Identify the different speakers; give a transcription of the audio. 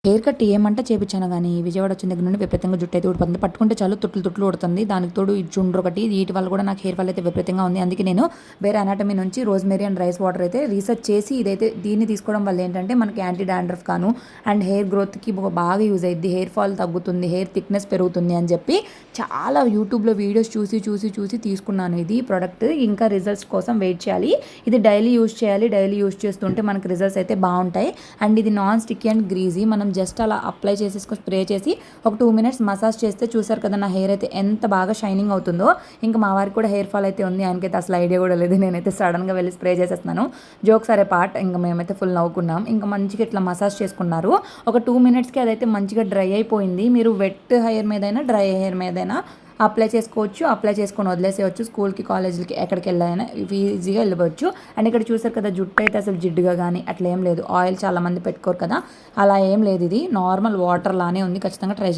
Speaker 1: Hair cut ఏమంటే చేపించాను కానీ విజయవాడ వచ్చిన దగ్గర నుండి విపరీతంగా జుట్టు అయితే ఊడిపోతుంది. పట్టుకుంటే చాలు తుట్లు ఊడుతుంది. దానికి తోడు ఈ చుండ్రు ఒకటి వీటి వల్ల కూడా నాకు హెయిర్ ఫాల్ అయితే విపరీతంగా ఉంది. అందుకే నేను వేరే అనాటమీ నుంచి రోజ్మెరీ అండ్ రైస్ వాటర్ అయితే రీసెర్చ్ చేసి దీన్ని తీసుకోవడం వల్ల ఏంటంటే మనకి యాంటీ డాండ్రఫ్ కాను అండ్ హెయిర్ గ్రోత్కి బాగా యూజ్ అయ్యింది. హెయిర్ ఫాల్ తగ్గుతుంది, హెయిర్ థిక్నెస్ పెరుగుతుంది అని చెప్పి చాలా యూట్యూబ్లో వీడియోస్ చూసి తీసుకున్నాను ఇది ప్రోడక్ట్. ఇంకా రిజల్ట్స్ కోసం వెయిట్ చేయాలి. ఇది డైలీ యూజ్ చేయాలి. డైలీ యూజ్ చేస్తుంటే మనకి రిజల్ట్స్ అయితే బాగుంటాయి. అండ్ ఇది నాన్ స్టిక్కీ అండ్ గ్రీజీ. మనం జస్ట్ అలా అప్లై చేసేసుకొని స్ప్రే చేసి ఒక 2 minutes మసాజ్ చేస్తే చూసారు కదా నా హెయిర్ అయితే ఎంత బాగా షైనింగ్ అవుతుందో. ఇంకా మా వారికి కూడా హెయిర్ ఫాల్ అయితే ఉంది. ఆయనకైతే అసలు ఐడియా కూడా లేదు. నేనైతే సడన్గా వెళ్ళి స్ప్రే చేసేస్తున్నాను. జోక్స్ అరే పార్ట్. ఇంకా మేమైతే ఫుల్ నవ్వుకున్నాం. ఇంకా మంచిగా ఇట్లా మసాజ్ చేసుకున్నారు. ఒక 2 minutesకి అదైతే మంచిగా డ్రై అయిపోయింది. మీరు వెట్ హెయిర్ మీదైనా డ్రై హెయిర్ మీదైనా అప్లై చేసుకోవచ్చు. అప్లై చేసుకొని వదిలేసేయచ్చు. స్కూల్కి, కాలేజీలకి ఎక్కడికి వెళ్ళైనా ఈజీగా వెళ్ళవచ్చు. అండ్ ఇక్కడ చూసారు కదా జుట్టు అయితే అసలు జిడ్డుగా కానీ అట్లా ఏం లేదు. ఆయిల్ చాలామంది పెట్టుకోరు కదా, అలా ఏం లేదు. ఇది నార్మల్ వాటర్ లానే ఉంది. ఖచ్చితంగా ట్రై చేయండి.